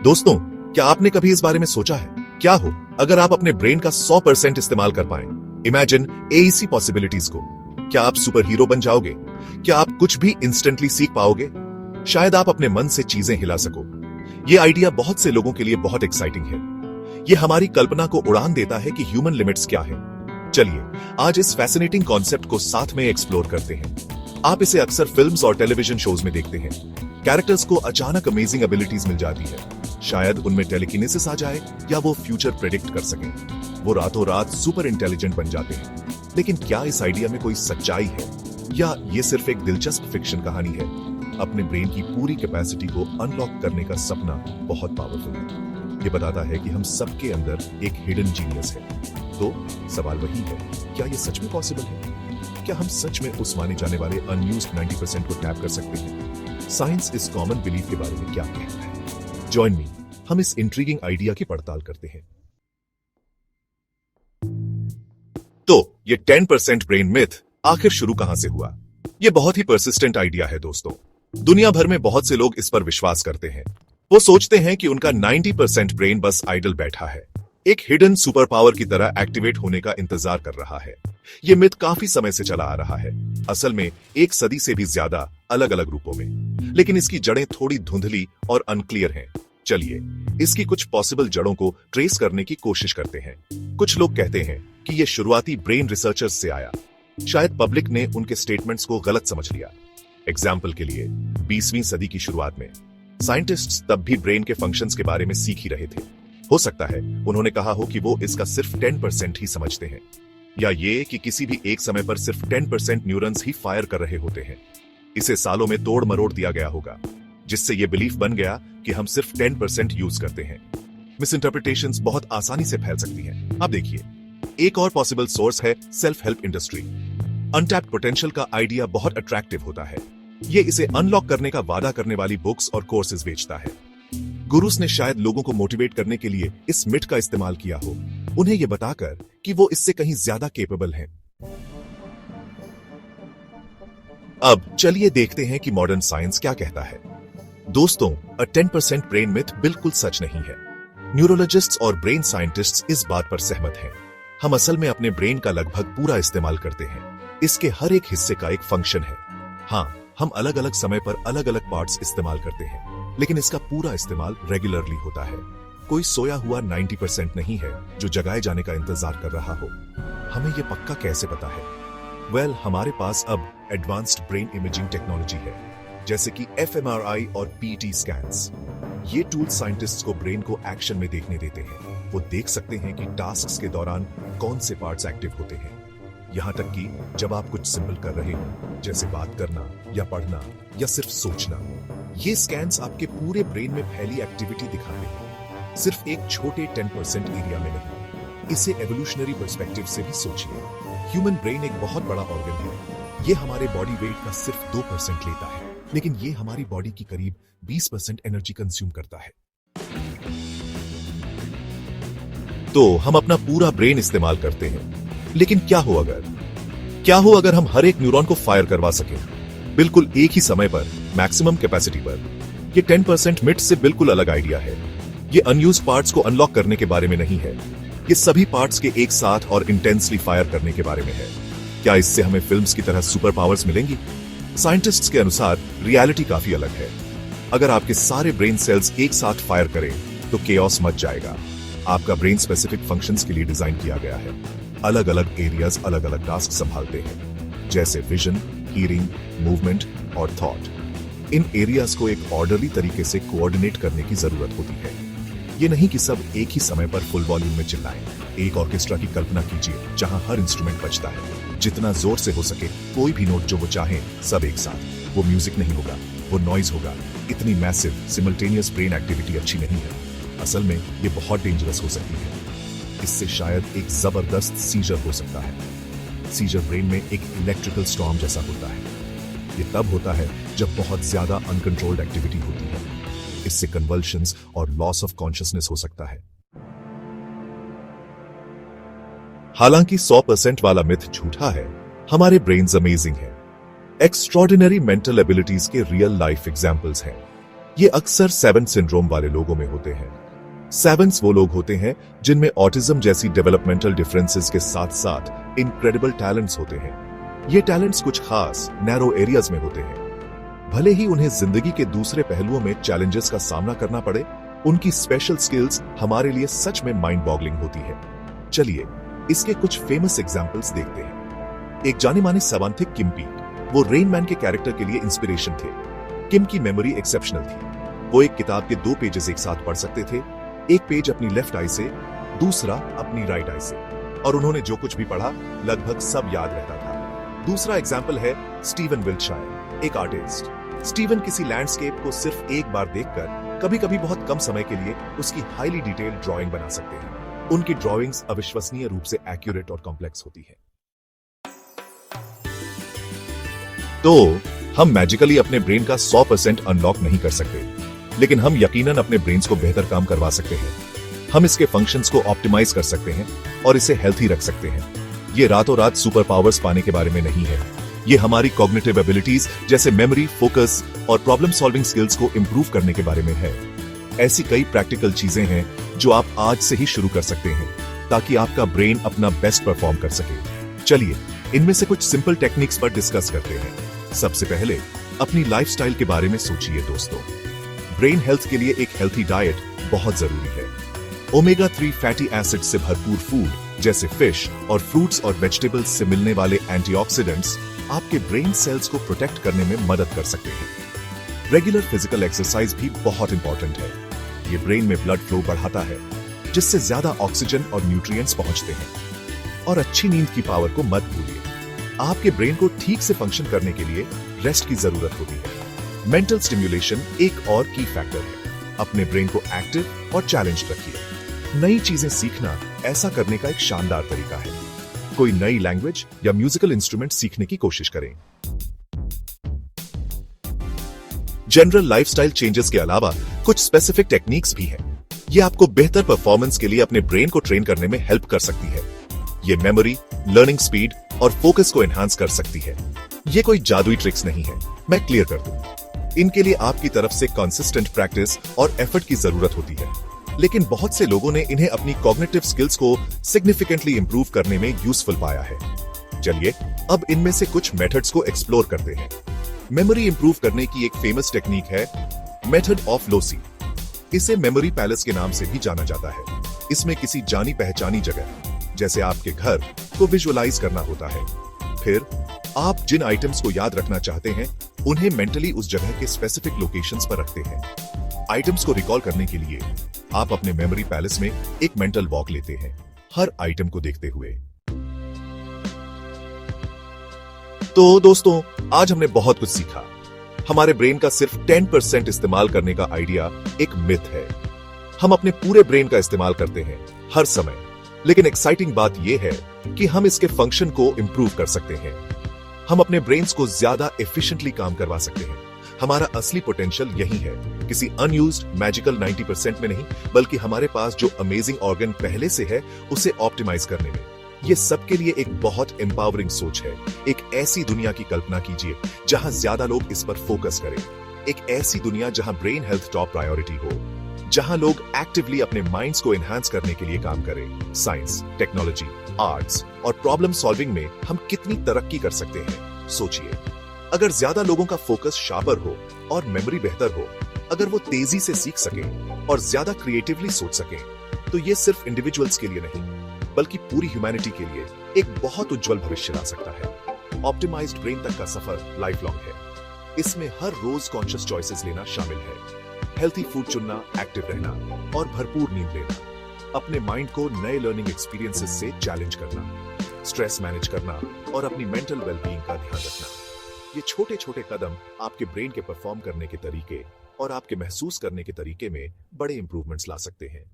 दोस्तों, क्या आपने कभी इस बारे में सोचा है, क्या हो अगर आप अपने ब्रेन का 100% इस्तेमाल कर पाएं? इमेजिन एसी पॉसिबिलिटीज को। क्या आप सुपर हीरो बन जाओगे? क्या आप कुछ भी इंस्टेंटली सीख पाओगे? शायद आप अपने मन से चीजें हिला सको। ये आइडिया बहुत से लोगों के लिए बहुत एक्साइटिंग है। ये हमारी कल्पना को उड़ान देता है कि ह्यूमन लिमिट्स क्या है। चलिए आज इस फैसिनेटिंग कॉन्सेप्ट को साथ में एक्सप्लोर करते हैं। आप इसे अक्सर फिल्म्स और टेलीविजन शोज में देखते हैं। कैरेक्टर्स को अचानक अमेजिंग एबिलिटीज मिल जाती है। शायद उनमें टेलीकिनेसिस आ जाए या वो फ्यूचर प्रेडिक्ट कर सकें। वो रातों रात सुपर इंटेलिजेंट बन जाते हैं। लेकिन क्या इस आइडिया में कोई सच्चाई है या ये सिर्फ एक दिलचस्प फिक्शन कहानी है? अपने ब्रेन की पूरी कैपेसिटी को अनलॉक करने का सपना बहुत पावरफुल है। ये बताता है कि हम सबके अंदर एक हिडन जीनियस है। तो सवाल वही है, क्या ये सच में पॉसिबल है? क्या हम सच में उस माने जाने वाले अनयूज्ड 90% को टैप कर सकते हैं? साइंस इस कॉमन बिलीफ के बारे में क्या कहता है? जॉइन मी, हम इस इंट्रीगिंग आइडिया की पड़ताल करते हैं। तो ये 10% ब्रेन मिथ आखिर शुरू कहां से हुआ? ये बहुत ही परसिस्टेंट आइडिया है दोस्तों। दुनिया भर में बहुत से लोग इस पर विश्वास करते हैं। वो सोचते हैं कि उनका 90% ब्रेन बस आइडल बैठा है, एक हिडन सुपर पावर की तरह एक्टिवेट होने का इंतजार कर रहा है। ये मिथ काफी समय से चला आ रहा है, असल में एक सदी से भी ज्यादा, अलग अलग रूपों में। लेकिन इसकी जड़ें थोड़ी धुंधली और अनक्लियर हैं। चलिए इसकी कुछ पॉसिबल जड़ों को ट्रेस करने की कोशिश करते हैं। कुछ लोग कहते हैं कि यह शुरुआती ब्रेन रिसर्चर्स से आया। शायद पब्लिक ने उनके स्टेटमेंट्स को गलत समझ लिया। एग्जाम्पल के लिए 20वीं सदी की शुरुआत में साइंटिस्ट्स तब भी ब्रेन के फंक्शंस के बारे में सीख ही रहे थे। हो सकता है उन्होंने कहा हो कि वो इसका सिर्फ 10% ही समझते हैं, या ये कि किसी भी एक समय पर सिर्फ 10% न्यूरॉन्स ही फायर कर रहे होते हैं। इसे सालों में तोड़ मरोड़ दिया गया होगा, जिससे ये बिलीफ बन गया कि हम सिर्फ 10% यूज करते हैं। मिसइंटरप्रिटेशंस बहुत आसानी से फैल सकती हैं। अब देखिए, एक और पॉसिबल सोर्स है self help industry. Untapped potential का आइडिया बहुत अट्रैक्टिव होता है। ये इसे अनलॉक करने का वादा करने वाली बुक्स और कोर्सेज बेचता है। गुरुस ने शायद लोगों को मोटिवेट करने के लिए इस मिथ का इस्तेमाल किया हो, उन्हें यह बताकर कि वो इससे कहीं ज्यादा केपेबल हैं। अब चलिए देखते हैं कि मॉडर्न साइंस क्या कहता है। दोस्तों, 10% ब्रेन मिथ बिल्कुल सच नहीं है। न्यूरोलॉजिस्ट्स और ब्रेन साइंटिस्ट्स इस बात पर सहमत हैं। हम असल में अपने ब्रेन का लगभग पूरा इस्तेमाल करते हैं। इसके हर एक हिस्से का एक फंक्शन है। हाँ, हम अलग अलग समय पर अलग अलग पार्ट्स इस्तेमाल करते हैं, लेकिन इसका पूरा इस्तेमाल रेगुलरली होता है। कोई सोया हुआ 90% नहीं है जो जगाए जाने का इंतजार कर रहा हो। हमें यह पक्का कैसे पता है? वेल, हमारे पास अब एडवांस्ड ब्रेन इमेजिंग टेक्नोलॉजी है, जैसे कि fMRI और PET स्कैन्स। ये टूल साइंटिस्ट्स को ब्रेन को एक्शन में देखने देते हैं। वो देख सकते हैं कि टास्क्स के दौरान कौन से पार्ट्स एक्टिव होते हैं। यहां तक कि जब आप कुछ सिंपल कर रहे हो, जैसे बात करना या पढ़ना या सिर्फ सोचना, ये स्कैन्स आपके पूरे ब्रेन में फैली एक्टिविटी दिखाते हैं, सिर्फ एक छोटे 10% एरिया में नहीं। इसे एवोल्यूशनरी पर्सपेक्टिव से भी सोचिए। ह्यूमन ब्रेन एक बहुत बड़ा ऑर्गन है। ये हमारे बॉडी वेट का सिर्फ 2% लेता है, लेकिन ये हमारी बॉडी की करीब 20% एनर्जी कंज्यूम करता है। तो हम अपना पूरा ब्रेन इस्तेमाल करते हैं, लेकिन क्या हो अगर हम हर एक न्यूरॉन को फायर करवा सकें, बिल्कुल एक ही समय पर, मैक्सिमम कैपेसिटी पर? ये 10% मिथ से बिल्कुल अलग आइडिया है। ये अनयूज्ड पार्ट्स को अनलॉक करने के बारे में नहीं है। ये सभी पार्ट्स के एक साथ और इंटेंसली फायर करने के बारे में है। क्या इससे हमें फिल्म्स की तरह सुपर पावर्स मिलेंगी? साइंटिस्ट्स के अनुसार रियलिटी काफी अलग है। अगर आपके सारे ब्रेन सेल्स एक साथ फायर करें तो केओस मच जाएगा। आपका ब्रेन स्पेसिफिक फंक्शंस के लिए डिजाइन किया गया है। अलग अलग एरियाज अलग अलग टास्क संभालते हैं, जैसे विजन, हियरिंग, मूवमेंट और थॉट। इन एरियाज को एक ऑर्डरली तरीके से कोऑर्डिनेट करने की जरूरत होती है। ये नहीं कि सब एक ही समय पर फुल वॉल्यूम में चिल्लाएं। एक ऑर्केस्ट्रा की कल्पना कीजिए जहां हर इंस्ट्रूमेंट बजता है, जितना जोर से हो सके, कोई भी नोट जो वो चाहें सब एक साथ। वो म्यूजिक नहीं होगा, वो नॉइज होगा। इतनी मैसिव सिमल्टेनियस ब्रेन एक्टिविटी अच्छी नहीं है। असल में ये बहुत डेंजरस हो सकती है। इससे शायद एक जबरदस्त सीजर हो सकता है। सीजर ब्रेन में एक इलेक्ट्रिकल स्टॉर्म जैसा होता है। ये तब होता है जब बहुत ज्यादा अनकंट्रोल्ड एक्टिविटी होती है। इससे कन्वल्शंस और लॉस ऑफ कॉन्शियसनेस हो सकता है। हालांकि 100% वाला मिथ झूठा है। हमारे ब्रेन्स अमेजिंग हैं। एक्स्ट्रॉर्डिनरी मेंटल एबिलिटीज के रियल लाइफ एग्जाम्पल्स हैं। ये अक्सर सेवन सिंड्रोम वाले लोगों में होते हैं। सेवेंस वो लोग होते हैं जिनमें ऑटिज्म जैसी डेवलपमेंटल डिफरेंसेस के साथ साथ इनक्रेडिबल टैलेंट्स होते हैं। ये टैलेंट्स कुछ खास नैरो एरियाज में होते हैं। भले ही उन्हें जिंदगी के दूसरे पहलुओं में चैलेंजेस का सामना करना पड़े, उनकी स्पेशल स्किल्स हमारे लिए सच में माइंड बॉगलिंग होती है। चलिए इसके कुछ फेमस एग्जांपल्स देखते हैं। एक जाने माने सवांथिक किम्पी, वो रेन मैन के कैरेक्टर के लिए इंस्पिरेशन थे। किम की मेमोरी एक्सेप्शनल थी। वो एक किताब के 2 पेजेस एक साथ पढ़ सकते थे, एक पेज अपनी लेफ्ट आई से, दूसरा अपनी राइट आई से, और उन्होंने जो कुछ भी पढ़ा लगभग सब याद रहता था। दूसरा एग्जाम्पल है स्टीवन विल्टशायर, एक आर्टिस्ट। स्टीवन किसी लैंडस्केप को सिर्फ एक बार देखकर कभी कभी बहुत कम समय के लिए उसकी हाईली डिटेल्ड ड्राइंग बना सकते हैं। उनकी ड्राइंग्स अविश्वसनीय रूप से एक्यूरेट और कॉम्प्लेक्स होती है। तो हम मैजिकली अपने ब्रेन का 100% अनलॉक नहीं कर सकते, लेकिन हम यकीनन अपने ब्रेन्स को बेहतर काम करवा सकते हैं। हम इसके फंक्शंस को ऑप्टिमाइज कर सकते हैं और इसे हेल्थी रख सकते हैं। ये रातों रात सुपर पावर्स पाने के बारे में नहीं है। ये हमारी कॉग्निटिव एबिलिटीज जैसे मेमोरी, फोकस और प्रॉब्लम सॉल्विंग स्किल्स को इंप्रूव करने के बारे में है। ऐसी कई प्रैक्टिकल चीजें हैं जो आप आज से ही शुरू कर सकते हैं ताकि आपका ब्रेन अपना बेस्ट परफॉर्म कर सके। चलिए इनमें से कुछ सिंपल टेक्निक्स पर डिस्कस करते हैं। सबसे पहले अपनी लाइफस्टाइल के बारे में सोचिए दोस्तों। ब्रेन हेल्थ के लिए एक हेल्थी डाइट बहुत जरूरी है। ओमेगा 3 फैटी एसिड से भरपूर फूड जैसे फिश और फ्रूट्स और वेजिटेबल्स से मिलने वाले एंटीऑक्सीडेंट्स आपके ब्रेन सेल्स को प्रोटेक्ट करने में मदद कर सकते हैं। रेगुलर फिजिकल एक्सरसाइज भी बहुत इंपॉर्टेंट है। ये ब्रेन में ब्लड फ्लो बढ़ाता है, जिससे ज्यादा ऑक्सीजन और न्यूट्रिएंट्स पहुंचते हैं। और अच्छी नींद की पावर को मत भूलिए। आपके ब्रेन को ठीक से फंक्शन करने के लिए रेस्ट की जरूरत होती है। मेंटल स्टिम्युलेशन एक और की फैक्टर है। अपने ब्रेन को एक्टिव और चैलेंज रखिए। नई चीजें सीखना ऐसा करने का एक शानदार तरीका है। कोई नई लैंग्वेज या म्यूजिकल इंस्ट्रूमेंट सीखने की कोशिश करें। जनरल लाइफस्टाइल चेंजेस के अलावा कुछ स्पेसिफिक टेक्निक्स भी हैं। ये आपको बेहतर परफॉर्मेंस के लिए अपने ब्रेन को ट्रेन करने में हेल्प कर सकती है। ये मेमोरी, लर्निंग स्पीड और फोकस को एनहांस कर सकती है। ये कोई जादुई ट्रिक्स नहीं है, मैं क्लियर कर दूं। इनके लिए आपकी तरफ से कंसिस्टेंट प्रैक्टिस और एफर्ट की जरूरत होती है, लेकिन बहुत से लोगों ने इन्हें अपनी कॉग्निटिव स्किल्स को सिग्निफिकेंटली इंप्रूव करने में यूजफुल पाया है। चलिए अब इनमें से कुछ मेथड्स को एक्सप्लोर करते हैं। मेमोरी इंप्रूव करने की एक फेमस टेक्निक है मेथड ऑफ लोसी। इसे मेमोरी पैलेस के नाम से भी जाना जाता है। इसमें किसी जानी पहचानी जगह जैसे आपके घर को विजुअलाइज करना होता है। फिर आप जिन आइटम्स को याद रखना चाहते हैं उन्हें मेंटली उस जगह के स्पेसिफिक लोकेशंस पर रखते हैं। आइटम्स को रिकॉल करने के लिए आप अपने मेमोरी पैलेस में एक मेंटल वॉक लेते हैं, हर आइटम को देखते हुए। तो दोस्तों आज हमने बहुत कुछ सीखा। हमारे ब्रेन का सिर्फ 10% इस्तेमाल करने का आइडिया एक मिथ है। हम अपने पूरे ब्रेन का इस्तेमाल करते हैं हर समय, लेकिन एक्साइटिंग बात यह है कि हम इसके फंक्शन को इंप्रूव कर सकते हैं। हम अपने ब्रेन्स को ज्यादा एफिशिएंटली काम करवा सकते हैं। हमारा असली पोटेंशियल यही है, किसी अनयूज्ड मैजिकल 90% में नहीं, बल्कि हमारे पास जो अमेजिंग ऑर्गन पहले से है उसे ऑप्टिमाइज करने में। ये सबके लिए एक बहुत एम्पावरिंग सोच है। एक ऐसी दुनिया की कल्पना कीजिए जहां ज्यादा लोग इस पर फोकस करें। एक ऐसी दुनिया जहां ब्रेन हेल्थ टॉप प्रायोरिटी हो, जहां लोग एक्टिवली अपने माइंड्स को एनहांस करने के लिए काम करें। साइंस, टेक्नोलॉजी, आर्ट्स और प्रॉब्लम सॉल्विंग में हम कितनी तरक्की कर सकते हैं, सोचिए। अगर ज्यादा लोगों का फोकस शार्पर हो और मेमोरी बेहतर हो, अगर वो तेजी से सीख सकें और ज्यादा क्रिएटिवली सोच सकें, तो ये सिर्फ इंडिविजुअल्स के लिए नहीं बल्कि पूरी ह्यूमैनिटी के लिए एक बहुत उज्जवल भविष्य ला सकता है। ऑप्टिमाइज्ड ब्रेन तक का सफर लाइफ लॉन्ग है। इसमें हर रोज कॉन्शियस चॉइसेस लेना शामिल है। हेल्थी फूड चुनना, एक्टिव रहना और भरपूर नींद लेना। अपने माइंड को नए लर्निंग एक्सपीरियंसेस से चैलेंज करना, स्ट्रेस मैनेज करना और अपनी मेंटल वेलबीइंग का ध्यान रखना। ये छोटे छोटे कदम आपके ब्रेन के परफॉर्म करने के तरीके और आपके महसूस करने के तरीके में बड़े इंप्रूवमेंट्स ला सकते हैं।